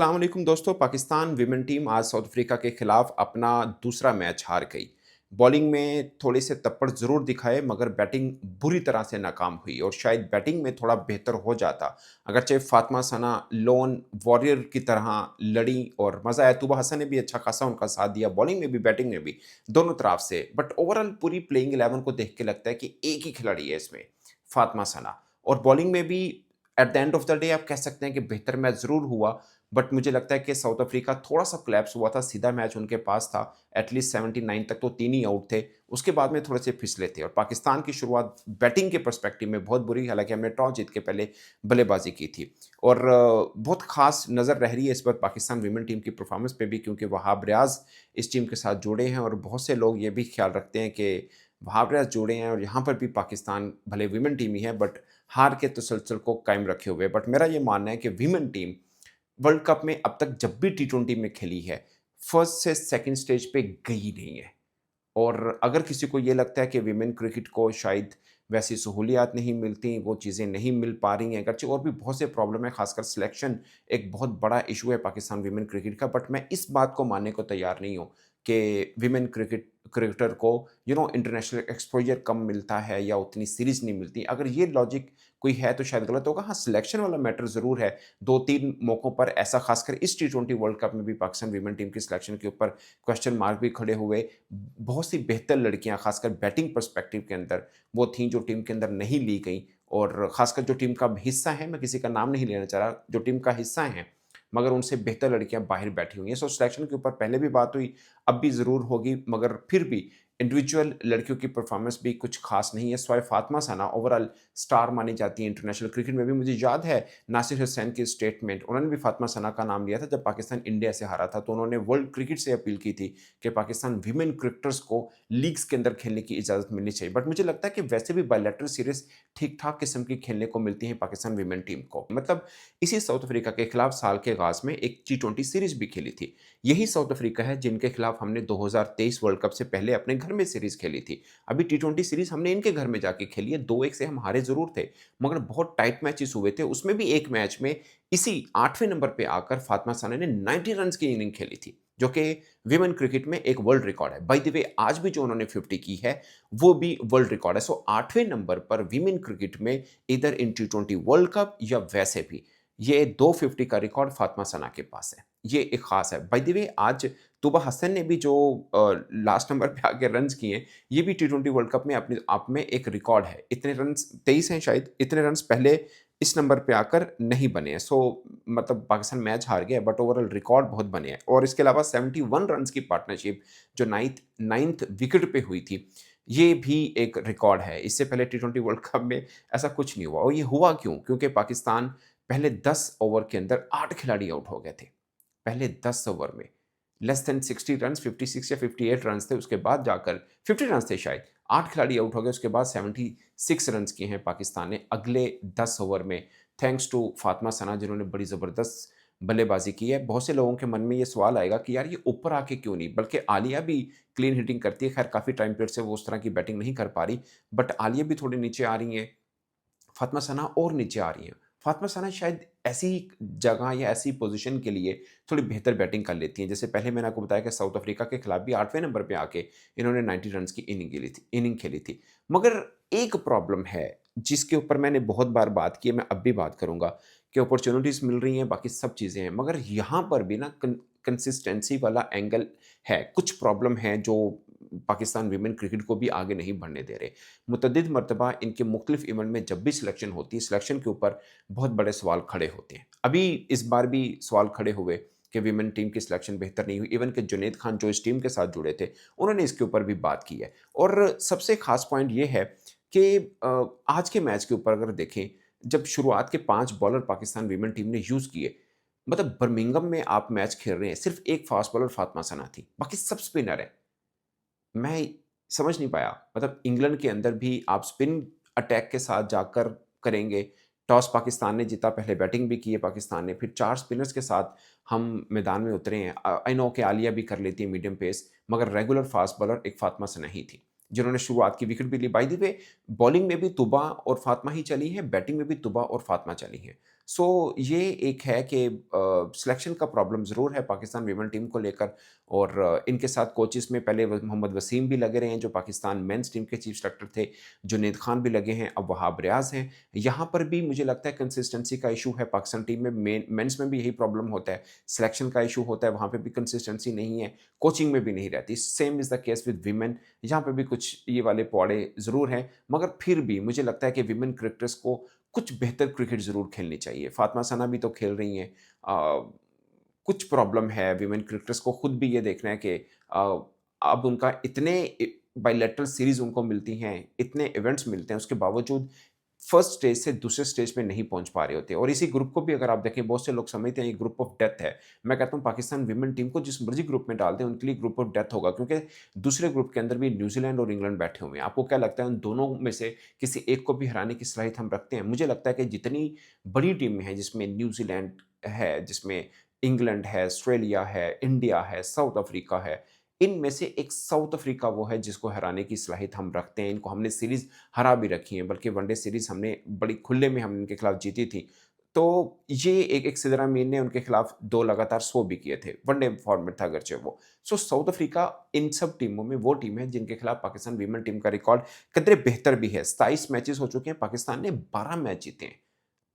अस्सलाम वालेकुम दोस्तों। पाकिस्तान विमेन टीम आज साउथ अफ्रीका के खिलाफ अपना दूसरा मैच हार गई। बॉलिंग में थोड़े से तप्पड़ ज़रूर दिखाए मगर बैटिंग बुरी तरह से नाकाम हुई और शायद बैटिंग में थोड़ा बेहतर हो जाता। अगरचे फातिमा सना लोन वॉरियर की तरह लड़ी और मज़ा आया। तूबा हसन ने भी अच्छा खासा उनका साथ दिया, बॉलिंग में भी बैटिंग में भी, दोनों तरफ से। बट ओवरऑल पूरी प्लेइंग 11 को देख के लगता है कि एक ही खिलाड़ी है इसमें, फातिमा सना। और बॉलिंग में भी at the end of the day आप कह सकते हैं कि बेहतर मैच ज़रूर हुआ, बट मुझे लगता है कि साउथ अफ्रीका थोड़ा-सा कोलैप्स हुआ था, सीधा मैच उनके पास था। एटलीस्ट 79 तक तो 3 ही आउट थे, उसके बाद में थोड़े-से फिसले थे और पाकिस्तान की शुरुआत बैटिंग के पर्सपेक्टिव में बहुत बुरी, हालाँकि हमने टॉस जीत के पहले बल्लेबाज़ी की थी। और बहुत ख़ास नज़र रह रही है इस वक़्त पाकिस्तान वीमेन टीम की परफ़ॉर्मेंस पे भी, क्योंकि वहाब रियाज़ इस टीम के साथ जुड़े हैं और बहुत से लोग ये भी ख़्याल रखते हैं कि वहाब रियाज़ जुड़े हैं और यहाँ पर भी पाकिस्तान भले वीमेन टीम ही है, बट हार के तसलसल को कायम रखे हुए है। बट मेरा ये मानना है कि वीमेन टीम वर्ल्ड कप में अब तक जब भी टी20 में खेली है, फर्स्ट से सेकंड स्टेज पे गई नहीं है। और अगर किसी को ये लगता है कि विमेन क्रिकेट को शायद वैसी सहूलियात नहीं मिलती, वो चीज़ें नहीं मिल पा रही हैं, अगरचे और भी बहुत से प्रॉब्लम है, खासकर सिलेक्शन एक बहुत बड़ा इशू है पाकिस्तान विमेन क्रिकेट का। बट मैं इस बात को मानने को तैयार नहीं हूँ कि विमेन क्रिकेटर को इंटरनेशनल एक्सपोज़र कम मिलता है या उतनी सीरीज़ नहीं मिलती। अगर ये लॉजिक कोई है तो शायद गलत होगा। हाँ, सिलेक्शन वाला मैटर ज़रूर है। 2-3 मौकों पर ऐसा, खासकर इस टी20 वर्ल्ड कप में भी पाकिस्तान विमेन टीम की सिलेक्शन के ऊपर क्वेश्चन मार्क भी खड़े हुए। बहुत सी बेहतर लड़कियां, खासकर बैटिंग पर्सपेक्टिव के अंदर, वो थीं जो टीम के अंदर नहीं ली गई। और खासकर जो टीम का हिस्सा है, मैं किसी का नाम नहीं लेना चाह रहा, जो टीम का हिस्सा है मगर उनसे बेहतर लड़कियां बाहर बैठी हुई हैं। सो सिलेक्शन के ऊपर पहले भी बात हुई, अब भी ज़रूर होगी, मगर फिर भी इंडिविजुअल लड़कियों की परफॉर्मेंस भी कुछ खास नहीं है। स्वाय फातिमा सना ओवरऑल स्टार मानी जाती है इंटरनेशनल क्रिकेट में भी। मुझे याद है नासिर हुसैन की स्टेटमेंट, उन्होंने भी फातिमा सना का नाम लिया था जब पाकिस्तान इंडिया से हारा था, तो उन्होंने वर्ल्ड क्रिकेट से अपील की थी कि पाकिस्तान विमेन क्रिकेटर्स को लीग्स के अंदर खेलने की इजाज़त मिलनी चाहिए। बट मुझे लगता है कि वैसे भी बायलैटरल सीरीज़ ठीक-ठाक किस्म की खेलने को मिलती है पाकिस्तान विमेन टीम को। मतलब इसी साउथ अफ्रीका के खिलाफ साल के आगाज़ में एक टी20 सीरीज़ भी खेली थी। यही साउथ अफ्रीका है जिनके खिलाफ हमने 2023 वर्ल्ड कप से पहले अपने घर में सीरीज़ खेली थी। अभी टी20 सीरीज़ हमने इनके घर में जाके खेली है, 2-1 से हम हारे ज़रूर थे, मगर बहुत टाइट मैचेस हुए थे। उसमें भी एक मैच में इसी 8वें नंबर पे आकर फातिमा साना ने 90 रन्स की इनिंग खेली थी, जो कि विमेन क्रिकेट में एक वर्ल्ड रिकॉर्ड है। बाय द वे आज भी जो उन्होंने 50 की है, वो भी वर्ल्ड रिकॉर्ड है। सो 8वें नंबर पर विमेन क्रिकेट में इधर इन टी20 वर्ल्ड कप या वैसे भी, ये 250 का रिकॉर्ड फातिमा सना के पास है। ये एक ख़ास है। बाय द वे आज तूबा हसन ने भी जो लास्ट नंबर पे आके रन्स किए हैं, ये भी टी20 वर्ल्ड कप में अपने आप में एक रिकॉर्ड है। इतने रन्स 23 हैं शायद, इतने रन्स पहले इस नंबर पे आकर नहीं बने हैं। सो मतलब पाकिस्तान मैच हार गया बट ओवरऑल रिकॉर्ड बहुत बने हैं। और इसके अलावा 71 रन्स की पार्टनरशिप जो 9th विकेट पे हुई थी, ये भी एक रिकॉर्ड है। इससे पहले टी20 वर्ल्ड कप में ऐसा कुछ नहीं हुआ। और ये हुआ क्यों? क्योंकि पाकिस्तान पहले 10 ओवर के अंदर 8 खिलाड़ी आउट हो गए थे। पहले 10 ओवर में लेस देन 60 रन्स, 56 या 58 रन्स थे, उसके बाद जाकर 50 रन्स थे शायद, 8 खिलाड़ी आउट हो गए, उसके बाद 76 रन्स किए हैं पाकिस्तान ने अगले 10 ओवर में, थैंक्स टू फातिमा सना जिन्होंने बड़ी ज़बरदस्त बल्लेबाज़ी की है। बहुत से लोगों के मन में ये सवाल आएगा कि यार ये ऊपर आके क्यों नहीं? बल्कि आलिया भी क्लीन हिटिंग करती है, खैर काफ़ी टाइम पीरियड से वो उस तरह की बैटिंग नहीं कर पा रही, बट आलिया भी थोड़ी नीचे आ रही हैं, फातिमा सना और नीचे आ रही हैं। फातिमा सना शायद ऐसी जगह या ऐसी पोज़ीशन के लिए थोड़ी बेहतर बैटिंग कर लेती हैं। जैसे पहले मैंने आपको बताया कि साउथ अफ्रीका के खिलाफ भी 8वें नंबर पे आके इन्होंने 90 रन्स की इनिंग खेली थी। मगर एक प्रॉब्लम है, जिसके ऊपर मैंने बहुत बार बात की है, मैं अब भी बात करूँगा कि अपॉर्च्युनिटीज़ मिल रही हैं, बाकी सब चीज़ें हैं, मगर यहाँ पर भी ना कंसिस्टेंसी वाला एंगल है। कुछ प्रॉब्लम है जो पाकिस्तान वीमेन क्रिकेट को भी आगे नहीं बढ़ने दे रहे। मुतअद्दिद मर्तबा इनके मुख्तलिफ इवेंट में जब भी सिलेक्शन होती है, सिलेक्शन के ऊपर बहुत बड़े सवाल खड़े होते हैं। अभी इस बार भी सवाल खड़े हुए कि वीमेन टीम की सिलेक्शन बेहतर नहीं हुई। इवन कि जुनैद खान जो इस टीम के साथ जुड़े थे, उन्होंने इसके ऊपर भी बात की है। और सबसे ख़ास पॉइंट ये है कि आज के मैच के ऊपर अगर देखें, जब शुरुआत के 5 बॉलर पाकिस्तान वीमेन टीम ने यूज़ किए, मतलब बर्मिंघम में आप मैच खेल रहे हैं, सिर्फ़ एक फ़ास्ट बॉलर फातिमा सना थी, बाकी सब स्पिनर हैं। मैं समझ नहीं पाया, मतलब इंग्लैंड के अंदर भी आप स्पिन अटैक के साथ जाकर करेंगे। टॉस पाकिस्तान ने जीता, पहले बैटिंग भी की है पाकिस्तान ने, फिर 4 स्पिनर्स के साथ हम मैदान में उतरे हैं। आई नो कि आलिया भी कर लेती है मीडियम पेस, मगर रेगुलर फास्ट बॉलर एक फातिमा सना ही थी, जिन्होंने शुरुआत की विकेट भी ली। बाय द वे बॉलिंग में भी तुबा और फातिमा ही चली हैं, बैटिंग में भी तुबा और फातिमा चली हैं। सो ये एक है कि सिलेक्शन का प्रॉब्लम ज़रूर है पाकिस्तान वीमेन टीम को लेकर और इनके साथ कोचेस में पहले मोहम्मद वसीम भी लगे रहे हैं जो पाकिस्तान मेंस टीम के चीफ सेलेक्टर थे, जुनैद खान भी लगे हैं, अब वहाब रियाज़ हैं। यहाँ पर भी मुझे लगता है कंसिस्टेंसी का इशू है पाकिस्तान टीम में, मेंस में भी यही प्रॉब्लम होता है, सिलेक्शन का इशू होता है, वहाँ पे भी कंसिस्टेंसी नहीं है, कोचिंग में भी नहीं रहती। Same is the case with women, यहाँ पे भी कुछ ये वाले पौड़े ज़रूर हैं, मगर फिर भी मुझे लगता है कि वीमेन क्रिकेटर्स को कुछ बेहतर क्रिकेट ज़रूर खेलनी चाहिए। फातिमा सना भी तो खेल रही हैं। कुछ प्रॉब्लम है विमेन क्रिकेटर्स को खुद भी ये देखना है कि अब उनका इतने बायलैटरल सीरीज़ उनको मिलती हैं, इतने इवेंट्स मिलते हैं, उसके बावजूद फर्स्ट स्टेज से दूसरे स्टेज पे नहीं पहुँच पा रहे होते और इसी ग्रुप को भी अगर आप देखें बहुत से लोग समझते हैं ये ग्रुप ऑफ डेथ है। मैं कहता हूँ पाकिस्तान विमेन टीम को जिस मर्ज़ी ग्रुप में डाल दें उनके लिए ग्रुप ऑफ डेथ होगा क्योंकि दूसरे ग्रुप के अंदर भी न्यूज़ीलैंड और इंग्लैंड बैठे हुए हैं। आपको क्या लगता है उन दोनों में से किसी एक को भी हराने की सलाहियत हम रखते हैं? मुझे लगता है कि जितनी बड़ी टीमें हैं जिसमें न्यूज़ीलैंड है, जिसमें इंग्लैंड है, ऑस्ट्रेलिया है, इंडिया है, साउथ अफ्रीका है, इनमें से एक साउथ अफ्रीका वो है जिसको हराने की सलाहियत हम रखते हैं। इनको हमने सीरीज़ हरा भी रखी है, बल्कि वनडे सीरीज़ हमने बड़ी खुले में हमने इनके खिलाफ जीती थी। तो ये एक सिद्रा मीर ने उनके खिलाफ 2 लगातार 100 भी किए थे, वनडे फॉर्मेट था अगरचे वो। सो साउथ अफ्रीका इन सब टीमों में वो टीम है जिनके खिलाफ पाकिस्तान वीमेन टीम का रिकॉर्ड कदरे बेहतर भी है। 27 मैचेज़ हो चुके हैं, पाकिस्तान ने 12 मैच जीते हैं।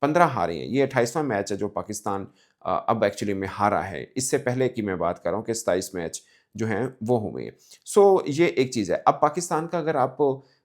15 हारे हैं। ये 28वाँ मैच है जो पाकिस्तान अब एक्चुअली में हारा है। इससे पहले की मैं बात कर रहा हूँ कि 27 मैच जो हैं वो हुए हैं। सो ये एक चीज़ है। अब पाकिस्तान का अगर आप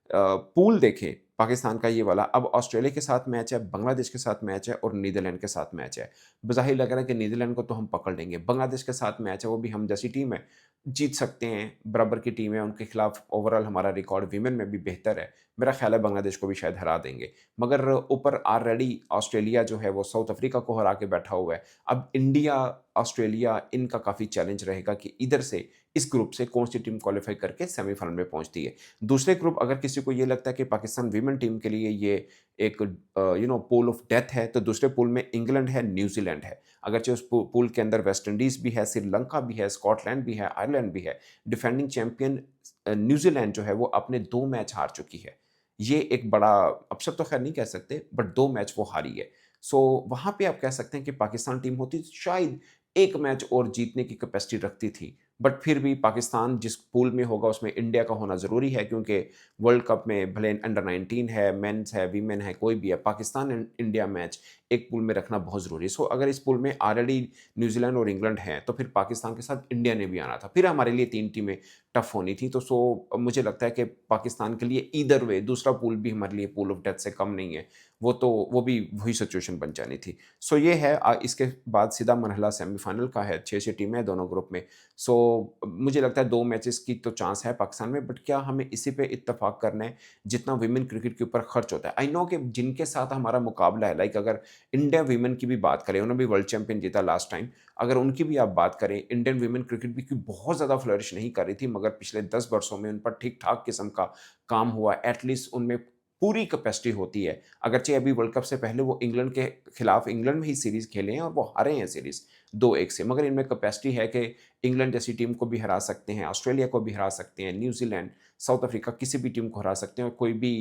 पूल देखें, पाकिस्तान का ये वाला अब ऑस्ट्रेलिया के साथ मैच है, बांग्लादेश के साथ मैच है और नीदरलैंड के साथ मैच है। बज़ाहिर लग रहा है कि नीदरलैंड को तो हम पकड़ लेंगे। बांग्लादेश के साथ मैच है, वो भी हम जैसी टीम है, जीत सकते हैं, बराबर की टीम है, उनके खिलाफ ओवरऑल हमारा रिकॉर्ड वीमेन में भी बेहतर है। मेरा ख़्याल है बांग्लादेश को भी शायद हरा देंगे। मगर ऊपर ऑलरेडी ऑस्ट्रेलिया जो है वो साउथ अफ्रीका को हरा के बैठा हुआ है। अब इंडिया, ऑस्ट्रेलिया इनका काफ़ी चैलेंज रहेगा कि इधर से इस ग्रुप से कौन सी टीम क्वालीफाई करके सेमीफाइनल में पहुँचती है। दूसरे ग्रुप अगर किसी को ये लगता है कि पाकिस्तान वीमेन टीम के लिए ये एक पूल ऑफ डेथ है, तो दूसरे पूल में इंग्लैंड है, न्यूज़ीलैंड है। अगरचे उस पूल के अंदर वेस्ट इंडीज़ भी है, श्रीलंका भी है, स्कॉटलैंड भी है, आयरलैंड भी है। डिफेंडिंग चैंपियन न्यूज़ीलैंड जो है वो अपने 2 मैच हार चुकी है। ये एक बड़ा अपसेट तो ख़ैर नहीं कह सकते, बट 2 मैच वो हारी है। सो वहाँ पे आप कह सकते हैं कि पाकिस्तान टीम होती तो शायद 1 मैच और जीतने की कैपेसिटी रखती थी। बट फिर भी पाकिस्तान जिस पूल में होगा उसमें इंडिया का होना ज़रूरी है क्योंकि वर्ल्ड कप में भले अंडर 19 है, मेन्स है, वीमेन है, कोई भी है, पाकिस्तान एंड इंडिया मैच एक पूल में रखना बहुत ज़रूरी है। सो अगर इस पूल में ऑलरेडी न्यूज़ीलैंड और इंग्लैंड हैं, तो फिर पाकिस्तान के साथ इंडिया ने भी आना था। फिर हमारे लिए 3 टीमें टफ़ होनी थी। तो मुझे लगता है कि पाकिस्तान के लिए ईदर वे दूसरा पूल भी हमारे लिए पूल ऑफ डेथ से कम नहीं है। वो भी वही सिचुएशन बन जानी थी। सो ये है इसके बाद सीधा मरहला सेमीफ़ाइनल का है, 6-6 टीमें हैं दोनों ग्रुप में। सो मुझे लगता है 2 मैचेस की तो चांस है पाकिस्तान में, बट क्या हमें इसी पे इत्तेफ़ाक करना है जितना वीमेन क्रिकेट के ऊपर खर्च होता है। आई नो कि जिनके साथ हमारा मुकाबला है, लाइक अगर इंडिया वीमेन की भी बात करें, उन्होंने भी वर्ल्ड चैंपियन जीता लास्ट टाइम। अगर उनकी भी आप बात करें, इंडियन वीमेन क्रिकेट भी कोई बहुत ज़्यादा फ्लरिश नहीं कर रही थी, मगर पिछले 10 वर्षों में उन पर ठीक-ठाक किस्म का काम हुआ। एटलीस्ट उनमें पूरी कैपेसिटी होती है। अगरचे अभी वर्ल्ड कप से पहले वो इंग्लैंड के खिलाफ इंग्लैंड में ही सीरीज़ खेले हैं और वो हारे हैं सीरीज़ 2-1 से। मगर इनमें कैपेसिटी है कि इंग्लैंड जैसी टीम को भी हरा सकते हैं, ऑस्ट्रेलिया को भी हरा सकते हैं, न्यूज़ीलैंड, साउथ अफ्रीका किसी भी टीम को हरा सकते हैं और कोई भी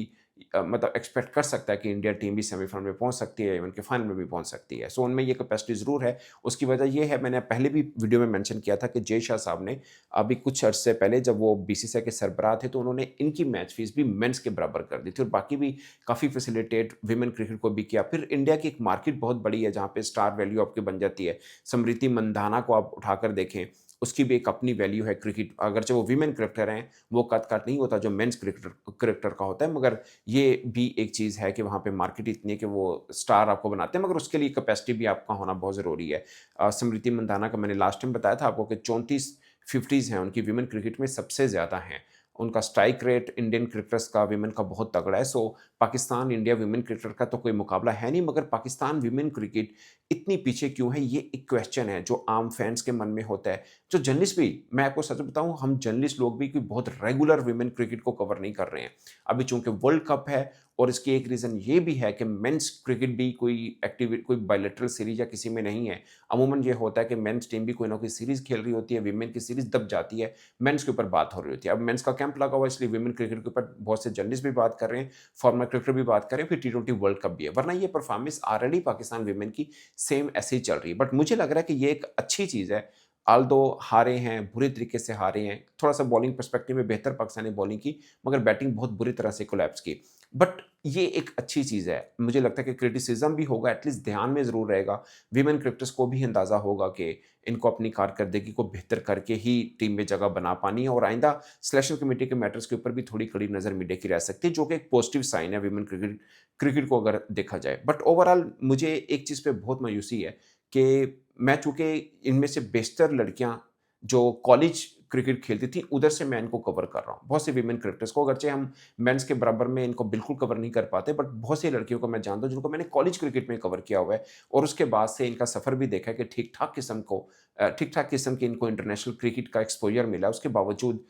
मतलब एक्सपेक्ट कर सकता है कि इंडिया टीम भी सेमीफाइनल में पहुंच सकती है, इवन के फाइनल में भी पहुंच सकती है। सो उनमें ये कैपेसिटी ज़रूर है। उसकी वजह ये है, मैंने पहले भी वीडियो में मेंशन किया था कि जय शाह साहब ने अभी कुछ अर्से पहले जब वो बीसीसीआई के सरबराह थे तो उन्होंने इनकी मैच फीस भी मेंस के बराबर कर दी थी और बाकी भी काफ़ी फैसिलिटेट विमेन क्रिकेट को भी किया। फिर इंडिया की एक मार्केट बहुत बड़ी है जहाँ पे स्टार वैल्यू आपकी बन जाती है। स्मृति मंदाना को आप उठाकर देखें, उसकी भी एक अपनी वैल्यू है क्रिकेट, अगरचे वो वीमेन क्रिकेटर हैं, वो कद-काठ नहीं होता जो मेंस क्रिकेटर का होता है, मगर ये भी एक चीज़ है कि वहाँ पे मार्केट इतनी है कि वो स्टार आपको बनाते हैं, मगर उसके लिए कैपेसिटी भी आपका होना बहुत ज़रूरी है। स्मृति मंदाना का मैंने लास्ट टाइम बताया था आपको कि 34 50s हैं उनकी, वीमेन क्रिकेट में सबसे ज़्यादा हैं। उनका स्ट्राइक रेट इंडियन क्रिकेटर्स का वीमेन का बहुत तगड़ा है। सो पाकिस्तान इंडिया वीमेन क्रिकेटर का तो कोई मुकाबला है नहीं, मगर पाकिस्तान वीमेन क्रिकेट इतनी पीछे क्यों है, ये एक क्वेश्चन है जो आम फैन्स के मन में होता है। जो जर्नलिस्ट भी, मैं आपको सच बताऊँ, हम जर्नलिस्ट लोग भी कोई बहुत रेगुलर वीमेन क्रिकेट को कवर नहीं कर रहे हैं। अभी चूँकि वर्ल्ड कप है और इसकी एक रीज़न ये भी है कि मेंस क्रिकेट भी कोई बायलैटरल सीरीज़ या किसी में नहीं है। अमूमन ये होता है कि मेंस टीम भी कोई ना कोई सीरीज़ खेल रही होती है, वीमेन की सीरीज़ दब जाती है, मेंस के ऊपर बात हो रही होती है। अब मेंस का कैंप लगा हुआ है इसलिए वीमेन क्रिकेट के ऊपर बहुत से जर्नलिस्ट भी बात कर रहे हैं, फॉर्मर क्रिकेटर भी बात कर रहे हैं, फिर टी20 वर्ल्ड कप भी है। वरना ये परफॉर्मेंस ऑलरेडी पाकिस्तान वीमेन की सेम ऐसे ही चल रही है। बट मुझे लग रहा है कि ये एक अच्छी चीज़ है। ऑल्दो हारे हैं, बुरे तरीके से हारे हैं, थोड़ा-सा बॉलिंग पर्सपेक्टिव में बेहतर पाकिस्तानी बॉलिंग की, मगर बैटिंग बहुत बुरी तरह से कोलैप्स की। बट ये एक अच्छी चीज़ है। मुझे लगता है कि क्रिटिसिज़्म भी होगा, एटलीस्ट ध्यान में ज़रूर रहेगा। वीमेन क्रिकेटर्स को भी अंदाज़ा होगा कि इनको अपनी कारकर्दगी को बेहतर करके ही टीम में जगह बना पानी है और आइंदा सिलेक्शन कमेटी के मैटर्स के ऊपर भी थोड़ी कड़ी नज़र मीडिया की रह सकती है, जो कि एक पॉजिटिव साइन है वीमेन क्रिकेट क्रिकेट को अगर देखा जाए। बट ओवरऑल मुझे एक चीज़ पे बहुत मायूसी है कि मैं चूँकि इनमें से बेशतर लड़कियाँ जो कॉलेज क्रिकेट खेलती थी, उधर से मैं इनको कवर कर रहा हूँ। बहुत सी वीमेन क्रिकेटर्स को, अगरचे हम मेंस के बराबर में इनको बिल्कुल कवर नहीं कर पाते, बट बहुत सी लड़कियों को मैं जानता हूँ जिनको मैंने कॉलेज क्रिकेट में कवर किया हुआ है और उसके बाद से इनका सफ़र भी देखा है कि ठीक-ठाक किस्म की इनको इंटरनेशनल क्रिकेट का एक्सपोज़र मिला है। उसके बावजूद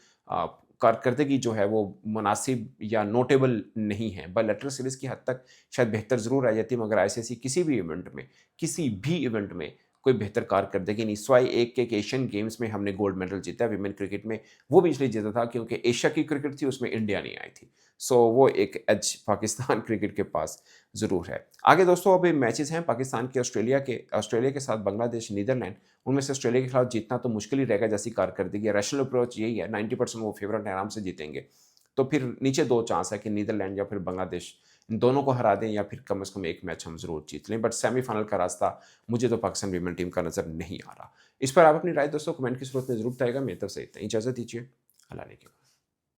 कारकर्दगी जो है वो मुनासिब या नोटेबल नहीं है। बायलैटरल सीरीज़ की हद तक शायद बेहतर ज़रूर रह जाती, मगर आईसीसी किसी भी इवेंट में कोई बेहतर कारकर्दगी नहीं, सिवाय एक के एशियन गेम्स में हमने गोल्ड मेडल जीता है वीमेन क्रिकेट में, वो भी इसलिए जीता था क्योंकि एशिया की क्रिकेट थी, उसमें इंडिया नहीं आई थी। सो वो एक एज पाकिस्तान क्रिकेट के पास ज़रूर है। आगे दोस्तों अभी मैचेज़ हैं पाकिस्तान के ऑस्ट्रेलिया के साथ बांग्लादेश, नीदरलैंड, उनमें से ऑस्ट्रेलिया के खिलाफ जीतना तो मुश्किल ही रहेगा जैसी कारकर्दगी है। रैशनल अप्रोच यही है, 90% वो फेवरेट हैं, आराम से जीतेंगे। तो फिर नीचे 2 चांस है कि नीदरलैंड या फिर बांग्लादेश, इन दोनों को हरा दें या फिर कम से कम एक मैच हम ज़रूर जीत लें। बट सेमीफ़ाइनल का रास्ता मुझे तो पाकिस्तान वीमेन टीम का नज़र नहीं आ रहा। इस पर आप अपनी राय दोस्तों कमेंट की सूरत में ज़रूर बताइएगा। मेरी तरफ से इतना ही, इजाज़त दीजिए। अल्लाह ने